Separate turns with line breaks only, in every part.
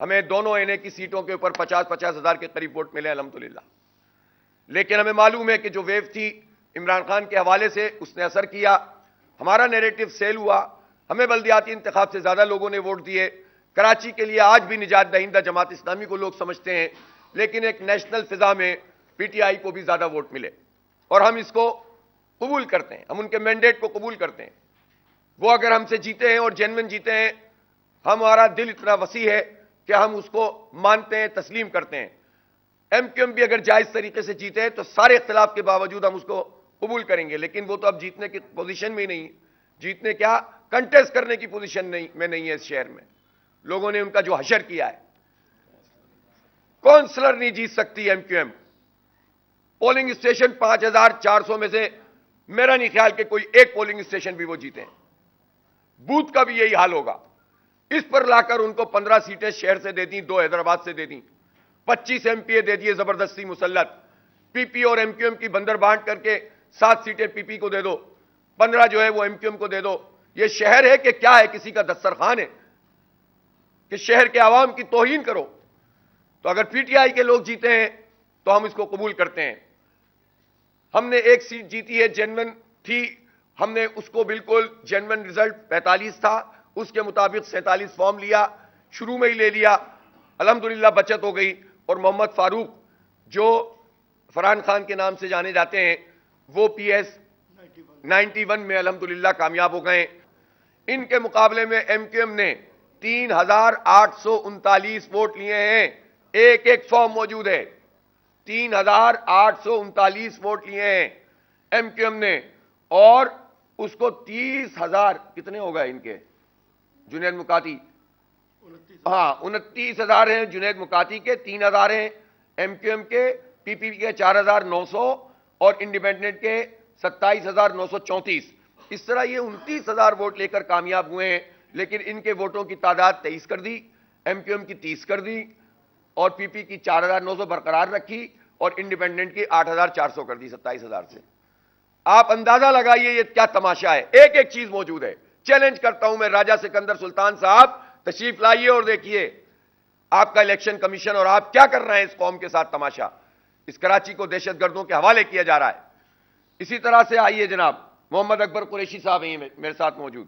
ہمیں دونوں این اے کی سیٹوں کے اوپر 50-50 ہزار کے قریب ووٹ ملے الحمدللہ. لیکن ہمیں معلوم ہے کہ جو ویو تھی عمران خان کے حوالے سے اس نے اثر کیا, ہمارا نیریٹو سیل ہوا, ہمیں بلدیاتی انتخاب سے زیادہ لوگوں نے ووٹ دیے. کراچی کے لیے آج بھی نجات دہندہ جماعت اسلامی کو لوگ سمجھتے ہیں, لیکن ایک نیشنل فضا میں پی ٹی آئی کو بھی زیادہ ووٹ ملے اور ہم اس کو قبول کرتے ہیں, ہم ان کے مینڈیٹ کو قبول کرتے ہیں. وہ اگر ہم سے جیتے ہیں اور جینوین جیتے ہیں, ہمارا دل اتنا وسیع ہے کہ ہم اس کو مانتے ہیں, تسلیم کرتے ہیں. ایم کیو ایم بھی اگر جائز طریقے سے جیتے ہیں تو سارے اختلاف کے باوجود ہم اس کو قبول کریں گے, لیکن وہ تو اب جیتنے کی پوزیشن میں ہی نہیں, جیتنے کیا کنٹیسٹ کرنے کی پوزیشن میں نہیں ہے. اس شہر میں لوگوں نے ان کا جو حشر کیا ہے, کونسلر نہیں جیت سکتی MQM. Polling station 5400 میں سے میرا نہیں خیال کہ کوئی ایک پولنگ اسٹیشن بھی وہ جیتے ہیں. بوتھ کا بھی یہی حال ہوگا. اس پر لا کر ان کو 15 سیٹیں شہر سے دے دیں, 2 حیدرآباد سے دے دیں, 25 ایم پی اے دے دیے زبردستی مسلط, پی پی اور ایم کیو ایم کی بندر بانٹ کر کے 7 سیٹیں پی پی کو دے دو, 15 جو ہے وہ ایم کیو ایم کو دے دو. یہ شہر ہے کہ کیا ہے, کسی کا دسترخوان ہے کہ شہر کے عوام کی توہین کرو؟ تو اگر پی ٹی آئی کے لوگ جیتے ہیں تو ہم اس کو قبول کرتے ہیں. ہم نے ایک سیٹ جیتی ہے, جینوین تھی, ہم نے اس کو بالکل جینوین رزلٹ 45 تھا, اس کے مطابق 47 فارم لیا, شروع میں ہی لے لیا, الحمدللہ بچت ہو گئی. اور محمد فاروق جو فرحان خان کے نام سے جانے جاتے ہیں, وہ پی ایس 91 میں الحمدللہ کامیاب ہو گئے. ان کے مقابلے میں ایم کیو ایم نے 3839 ووٹ لیے ہیں, ایک ایک فارم موجود ہے, 3839 ووٹ لیے ہیں ایم کیو ایم نے, اور اس کو 30,000 کتنے ہو گئے ان کے جنید مکاتی, ہاں 29,000 ہیں جنید مکاتی کے, 3,000 ہیں ایم کیو ایم کے, پی پی کے 4,900 اور انڈیپینڈنٹ کے 27,934. اس طرح یہ 29,000 ووٹ لے کر کامیاب ہوئے ہیں. لیکن ان کے ووٹوں کی تعداد 23 کر دی, ایم کیو ایم کی 30 کر دی, اور پی پی کی 4,900 برقرار رکھی, اور انڈیپینڈنٹ کی 8,400 کر دی 27,000 سے. آپ اندازہ لگائیے یہ کیا تماشا ہے. ایک ایک چیز موجود ہے. چیلنج کرتا ہوں میں, راجہ سکندر سلطان صاحب تشریف لائیے اور دیکھیے آپ کا الیکشن کمیشن اور آپ کیا کر رہے ہیں اس قوم کے ساتھ تماشا. اس کراچی کو دہشت گردوں کے حوالے کیا جا رہا ہے. اسی طرح سے آئیے جناب, محمد اکبر قریشی صاحب ہیں میرے ساتھ موجود,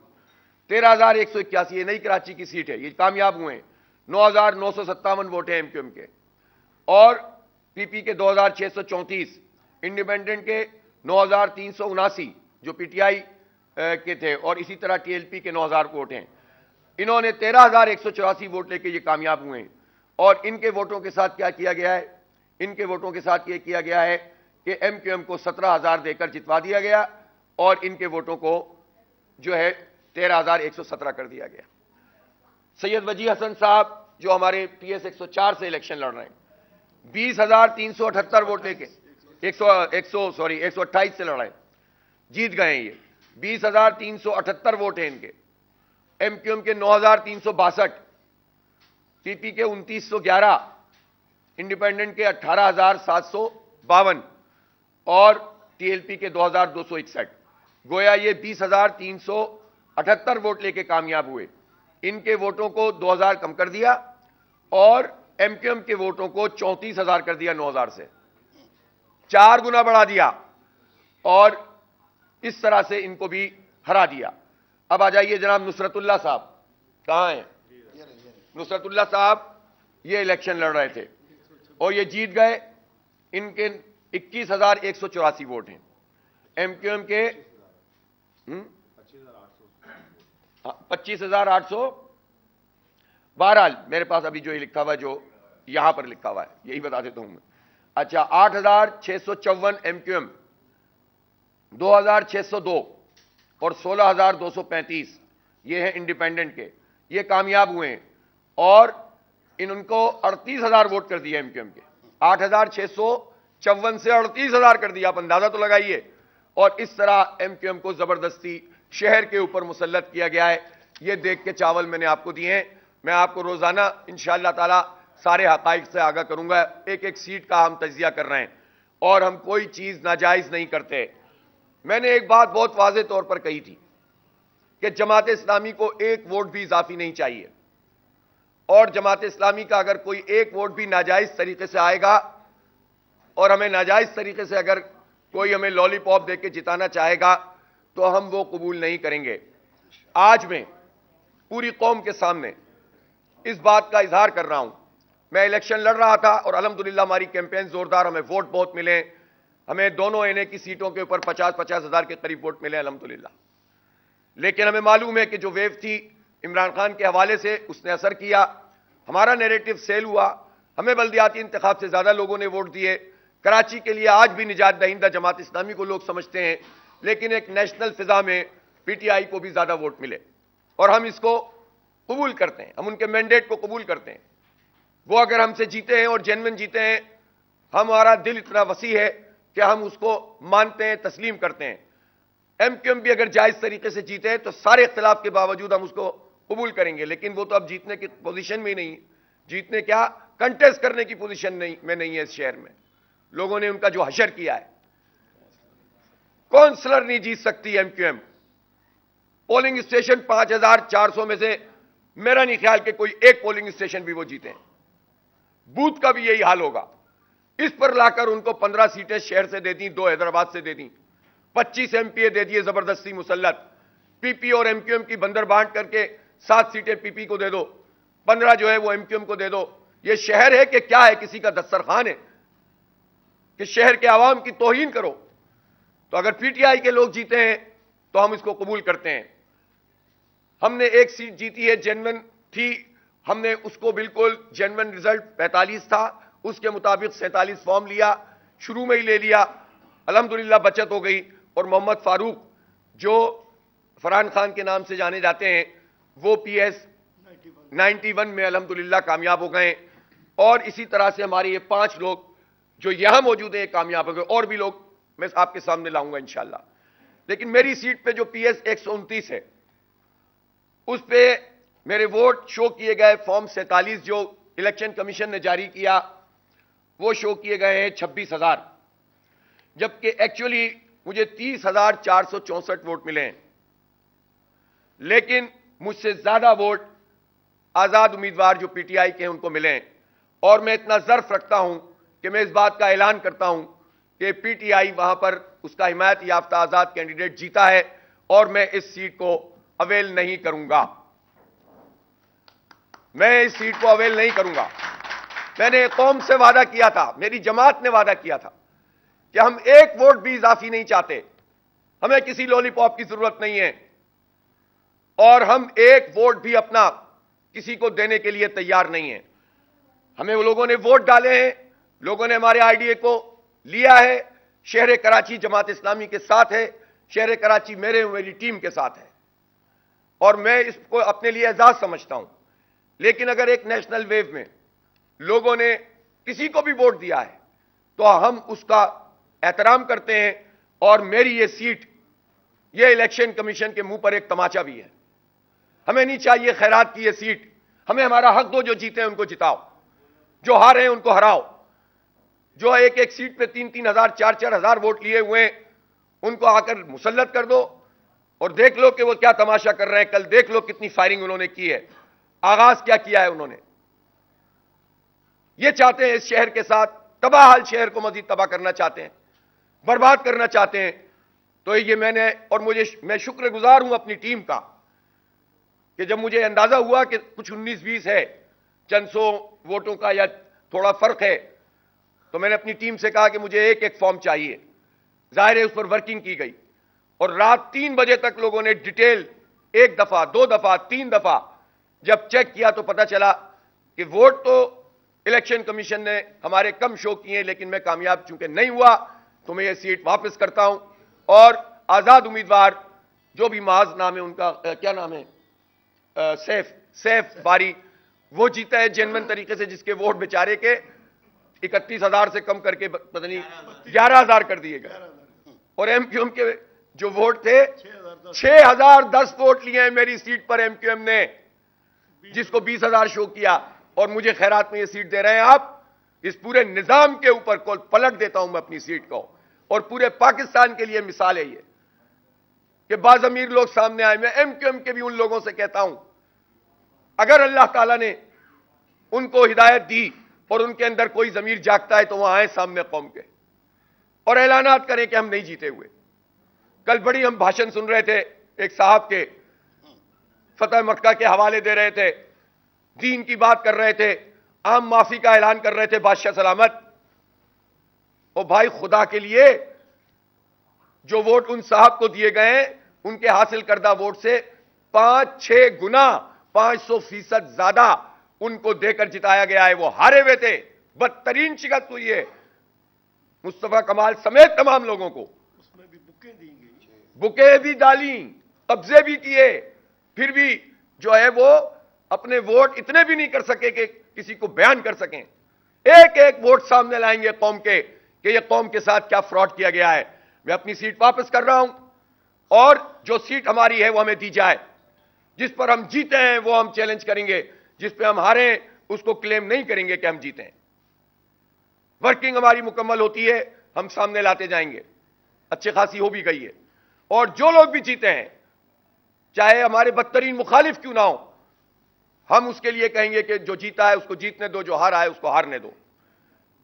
13,181, یہ نئی کراچی کی سیٹ ہے, یہ کامیاب ہوئے ہیں. 9,957 ووٹ ہیں ایم کیو ایم کے, اور پی پی کے 2,634, انڈیپینڈنٹ کے 9,379 جو پی ٹی آئی کے تھے, اور اسی طرح ٹی ایل پی کے 9,000 ووٹ ہیں. انہوں نے 13,184 ووٹ لے کے یہ کامیاب ہوئے ہیں. اور ان کے ووٹوں کے ساتھ کیا کیا گیا ہے, ان کے ووٹوں کے ساتھ یہ کیا گیا ہے کہ ایم کیو ایم کو 17,000 دے کر جتوا دیا گیا, اور ان کے ووٹوں کو جو ہے 13,117 کر دیا گیا. سید وجی حسن صاحب جو ہمارے پی ایس 104 سے الیکشن لڑ رہے ہیں, 20,378 ووٹ لے کے 128 سے لڑ رہے ہیں, جیت گئے ہیں. یہ 20,378 ووٹ ہیں ان کے. ایم کیو ایم کے 9,362, پی پی کے 2,911, انڈیپینڈنٹ کے 18,752, اور ٹی ایل پی کے 2,261. گویا یہ 20,378 ووٹ لے کے کامیاب ہوئے. ان کے ووٹوں کو 2,000 کم کر دیا, اور ایم کیو ایم کے ووٹوں کو 34,000 کر دیا, 9,000 سے 4 گنا بڑھا دیا, اور اس طرح سے ان کو بھی ہرا دیا. اب آ جائیے جناب نصرت اللہ صاحب, کہاں ہیں نصرت اللہ صاحب؟ یہ الیکشن لڑ رہے تھے اور یہ جیت گئے. ان کے 21,184 ووٹ ہیں. ایم کیو ایم کے 25,800. بہرحال میرے پاس ابھی جو یہ لکھا ہوا ہے, جو یہاں پر لکھا ہوا ہے, یہی بتا دیتا ہوں میں. اچھا, 8,654 ایم کیو ایم, 2,602 اور 16,235 یہ ہیں انڈیپینڈنٹ کے, یہ کامیاب ہوئے ہیں. اور ان کو 38,000 ووٹ کر دیا ایم کیو ایم کے, 8,654 سے 38,000 کر دیا. آپ اندازہ تو لگائیے. اور اس طرح ایم کیو ایم کو زبردستی شہر کے اوپر مسلط کیا گیا ہے. یہ دیکھ کے چاول میں نے آپ کو دیے ہیں. میں آپ کو روزانہ انشاءاللہ تعالی سارے حقائق سے آگاہ کروں گا. ایک ایک سیٹ کا ہم تجزیہ کر رہے ہیں, اور ہم کوئی چیز ناجائز نہیں کرتے. میں نے ایک بات بہت واضح طور پر کہی تھی کہ جماعت اسلامی کو ایک ووٹ بھی اضافی نہیں چاہیے, اور جماعت اسلامی کا اگر کوئی ایک ووٹ بھی ناجائز طریقے سے آئے گا اور ہمیں ناجائز طریقے سے اگر کوئی ہمیں لالی پاپ دے کے جتانا چاہے گا تو ہم وہ قبول نہیں کریں گے۔ آج میں پوری قوم کے سامنے اس بات کا اظہار کر رہا ہوں، میں الیکشن لڑ رہا تھا اور الحمدللہ ہماری کیمپین زوردار، ہمیں ووٹ بہت ملے، ہمیں دونوں این اے کی سیٹوں کے اوپر 50 ہزار کے قریب ووٹ ملے الحمدللہ، لیکن ہمیں معلوم ہے کہ جو ویو تھی عمران خان کے حوالے سے اس نے اثر کیا، ہمارا نیریٹو سیل ہوا، ہمیں بلدیاتی انتخاب سے زیادہ لوگوں نے ووٹ دیے۔ کراچی کے لیے آج بھی نجات دہندہ جماعت اسلامی کو لوگ سمجھتے ہیں، لیکن ایک نیشنل فضا میں پی ٹی آئی کو بھی زیادہ ووٹ ملے اور ہم اس کو قبول کرتے ہیں، ہم ان کے مینڈیٹ کو قبول کرتے ہیں۔ وہ اگر ہم سے جیتے ہیں اور جینوین جیتے ہیں، ہمارا دل اتنا وسیع ہے کہ ہم اس کو مانتے ہیں، تسلیم کرتے ہیں۔ ایم کیو ایم بھی اگر جائز طریقے سے جیتے ہیں تو سارے اختلاف کے باوجود ہم اس کو قبول کریں گے، لیکن وہ تو اب جیتنے کی پوزیشن میں نہیں، جیتنے کیا کنٹیسٹ کرنے کی پوزیشن میں نہیں ہے۔ اس شہر میں لوگوں نے ان کا جو حشر کیا ہے، کونسلر نہیں جیت سکتی MQM. Polling station 5400 میں سے میرا نہیں خیال کہ کوئی ایک پولنگ اسٹیشن بھی وہ جیتے ہیں۔ بوتھ کا بھی یہی حال ہوگا۔ اس پر لا کر ان کو 15 سیٹیں شہر سے دے دیں، 2 حیدرآباد سے دے دیں، 25 ایم پی اے دے دیے زبردستی مسلط، پی پی اور ایم کیو ایم کی بندر بانٹ کر کے 7 سیٹیں پی پی کو دے دو، 15 جو ہے وہ ایم کیو ایم کو دے دو۔ یہ شہر ہے کہ کیا ہے؟ کسی کا دسترخوان ہے کہ شہر کے عوام کی توہین کرو؟ تو اگر پی ٹی آئی کے لوگ جیتے ہیں تو ہم اس کو قبول کرتے ہیں۔ ہم نے ایک سیٹ جیتی ہے، جینوین تھی، ہم نے اس کو بالکل جینوین رزلٹ 45 تھا، اس کے مطابق 47 فارم لیا، شروع میں ہی لے لیا، الحمدللہ بچت ہو گئی، اور محمد فاروق جو فرحان خان کے نام سے جانے جاتے ہیں وہ پی ایس 91 میں الحمدللہ کامیاب ہو گئے، اور اسی طرح سے ہمارے یہ 5 لوگ جو یہاں موجود ہیں کامیاب ہو گئے، اور بھی لوگ میں آپ کے سامنے لاؤں گا انشاءاللہ۔ لیکن میری سیٹ پہ جو پی ایس 129 ہے اس پہ میرے ووٹ شو کیے گئے، فارم 47 جو الیکشن کمیشن نے جاری کیا وہ شو کیے گئے ہیں 26,000، جبکہ ایکچولی مجھے 30,464 ووٹ ملے ہیں، لیکن مجھ سے زیادہ ووٹ آزاد امیدوار جو پی ٹی آئی کے ہیں ان کو ملے ہیں، اور میں اتنا ظرف رکھتا ہوں کہ میں اس بات کا اعلان کرتا ہوں کہ پی ٹی آئی وہاں پر اس کا حمایت یافتہ آزاد کینڈیڈیٹ جیتا ہے، اور میں اس سیٹ کو اویل نہیں کروں گا، میں اس سیٹ کو اویل نہیں کروں گا۔ میں نے قوم سے وعدہ کیا تھا، میری جماعت نے وعدہ کیا تھا کہ ہم ایک ووٹ بھی اضافی نہیں چاہتے، ہمیں کسی لولی پاپ کی ضرورت نہیں ہے، اور ہم ایک ووٹ بھی اپنا کسی کو دینے کے لیے تیار نہیں ہیں۔ ہمیں وہ لوگوں نے ووٹ ڈالے ہیں، لوگوں نے ہمارے آئی ڈی اے کو لیا ہے، شہر کراچی جماعت اسلامی کے ساتھ ہے، شہر کراچی میری ٹیم کے ساتھ ہے، اور میں اس کو اپنے لیے اعزاز سمجھتا ہوں۔ لیکن اگر ایک نیشنل ویو میں لوگوں نے کسی کو بھی ووٹ دیا ہے تو ہم اس کا احترام کرتے ہیں، اور میری یہ سیٹ یہ الیکشن کمیشن کے منہ پر ایک تماچا بھی ہے۔ ہمیں نہیں چاہیے خیرات کی یہ سیٹ، ہمیں ہمارا حق دو، جو جیتے ہیں ان کو جتاؤ، جو ہارے ہیں ان کو ہراؤ، جو ایک ایک سیٹ پہ 3-3 ہزار 4-4 ہزار ووٹ لیے ہوئے ہیں ان کو آ کر مسلط کر دو، اور دیکھ لو کہ وہ کیا تماشا کر رہے ہیں۔ کل دیکھ لو کتنی فائرنگ انہوں نے کی ہے، آغاز کیا کیا ہے انہوں نے۔ یہ چاہتے ہیں اس شہر کے ساتھ تباہ حال شہر کو مزید تباہ کرنا چاہتے ہیں، برباد کرنا چاہتے ہیں۔ تو یہ میں شکر گزار ہوں اپنی ٹیم کا کہ جب مجھے اندازہ ہوا کہ کچھ 19-20 ہے، چند سو ووٹوں کا یا تھوڑا فرق ہے، تو میں نے اپنی ٹیم سے کہا کہ مجھے ایک ایک فارم چاہیے۔ ظاہر ہے اس پر ورکنگ کی گئی، اور رات 3 بجے تک لوگوں نے ڈیٹیل 1 دفعہ 2 دفعہ 3 دفعہ جب چیک کیا تو پتا چلا کہ ووٹ تو الیکشن کمیشن نے ہمارے کم شو کیے، لیکن میں کامیاب چونکہ نہیں ہوا تو میں یہ سیٹ واپس کرتا ہوں، اور آزاد امیدوار جو بھی معاذ نام ہے ان کا، کیا نام ہے، سیف باری، وہ جیتا ہے جینوین طریقے سے، جس کے ووٹ بیچارے کے 31,000 سے کم کر کے پتہ نہیں 11,000 کر دیے گئے، اور ایم کیو ایم کے جو ووٹ تھے 6,010 ووٹ لیے ہیں میری سیٹ پر ایم کیو ایم نے، جس کو 20,000 شو کیا، اور مجھے خیرات میں یہ سیٹ دے رہے ہیں آپ۔ اس پورے نظام کے اوپر کول پلٹ دیتا ہوں میں اپنی سیٹ کو، اور پورے پاکستان کے لیے مثال ہے یہ کہ بعض امیر لوگ سامنے آئے۔ میں ایم کیو ایم کے بھی ان لوگوں سے کہتا ہوں، اگر اللہ تعالیٰ نے ان کو ہدایت دی اور ان کے اندر کوئی ضمیر جاگتا ہے تو وہ آئیں سامنے قوم کے اور اعلانات کریں کہ ہم نہیں جیتے ہوئے. کل بڑی ہم بھاشن سن رہے تھے ایک صاحب کے، فتح مکہ کے حوالے دے رہے تھے، دین کی بات کر رہے تھے، عام معافی کا اعلان کر رہے تھے، بادشاہ سلامت. او بھائی خدا کے لیے، جو ووٹ ان صاحب کو دیے گئے ہیں ان کے حاصل کردہ ووٹ سے 5-6 گنا 500% زیادہ ان کو دے کر جتایا گیا ہے. وہ ہارے ہوئے تھے، بدترین شکست ہوئی ہے مصطفیٰ کمال سمیت تمام لوگوں کو.
اس میں بھی بکیں دی گئی،
بکے بھی ڈالیں، قبضے بھی کیے، پھر بھی جو ہے وہ اپنے ووٹ اتنے بھی نہیں کر سکے کہ کسی کو بیان کر سکیں. ایک ایک ووٹ سامنے لائیں گے قوم کے کہ یہ قوم کے ساتھ کیا فراڈ کیا گیا ہے. میں اپنی سیٹ واپس کر رہا ہوں اور جو سیٹ ہماری ہے وہ ہمیں دی جائے. جس پر ہم جیتے ہیں وہ ہم چیلنج کریں گے، جس پہ ہم ہارے اس کو کلیم نہیں کریں گے کہ ہم جیتے ہیں. ورکنگ ہماری مکمل ہوتی ہے، ہم سامنے لاتے جائیں گے، اچھی خاصی ہو بھی گئی ہے. اور جو لوگ بھی جیتے ہیں چاہے ہمارے بدترین مخالف کیوں نہ ہو، ہم اس کے لیے کہیں گے کہ جو جیتا ہے اس کو جیتنے دو، جو ہارا ہے اس کو ہارنے دو.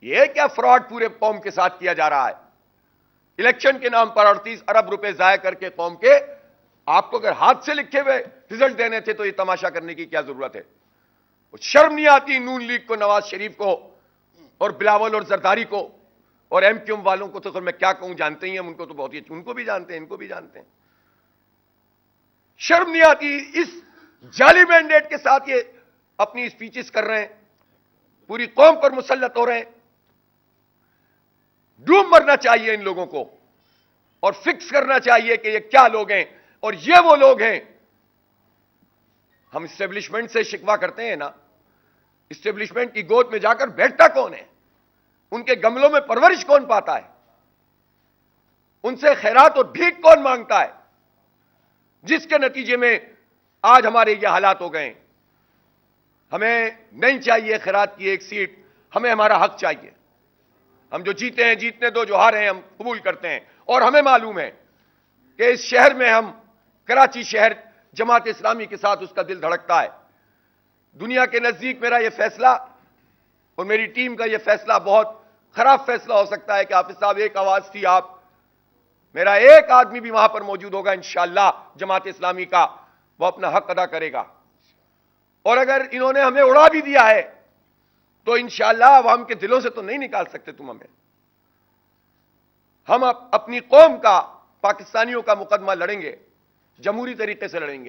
یہ کیا فراڈ پورے قوم کے ساتھ کیا جا رہا ہے؟ الیکشن کے نام پر 38 ارب روپے ضائع کر کے قوم کے. آپ کو اگر ہاتھ سے لکھے ہوئے رزلٹ دینے تھے تو یہ تماشا کرنے کی کیا ضرورت ہے؟ شرم نہیں آتی نون لیگ کو، نواز شریف کو اور بلاول اور زرداری کو اور ایم کیو ایم والوں کو؟ تو میں کیا کہوں، جانتے ہی ہم ان کو تو بہت ہی، ان کو بھی جانتے ہیں، ان کو بھی جانتے ہیں. شرم نہیں آتی؟ اس جعلی مینڈیٹ کے ساتھ یہ اپنی اسپیچز کر رہے ہیں، پوری قوم پر مسلط ہو رہے ہیں. ڈوب مرنا چاہیے ان لوگوں کو اور فکس کرنا چاہیے کہ یہ کیا لوگ ہیں اور یہ وہ لوگ ہیں. ہم اسٹیبلشمنٹ سے شکوہ کرتے ہیں نا، اسٹیبلشمنٹ کی گود میں جا کر بیٹھتا کون ہے؟ ان کے گملوں میں پرورش کون پاتا ہے؟ ان سے خیرات اور بھیک کون مانگتا ہے؟ جس کے نتیجے میں آج ہمارے یہ حالات ہو گئے. ہمیں نہیں چاہیے خیرات کی ایک سیٹ، ہمیں ہمارا حق چاہیے. ہم جو جیتے ہیں جیتنے دو، جو ہارے ہیں ہم قبول کرتے ہیں. اور ہمیں معلوم ہے کہ اس شہر میں ہم، کراچی شہر جماعت اسلامی کے ساتھ اس کا دل دھڑکتا ہے. دنیا کے نزدیک میرا یہ فیصلہ اور میری ٹیم کا یہ فیصلہ بہت خراب فیصلہ ہو سکتا ہے کہ حافظ صاحب ایک آواز تھی آپ، میرا ایک آدمی بھی وہاں پر موجود ہوگا انشاءاللہ جماعت اسلامی کا، وہ اپنا حق ادا کرے گا. اور اگر انہوں نے ہمیں اڑا بھی دیا ہے تو انشاءاللہ عوام کے دلوں سے تو نہیں نکال سکتے تم ہمیں. ہم اپنی قوم کا، پاکستانیوں کا مقدمہ لڑیں گے، جمہوری طریقے سے لڑیں گے.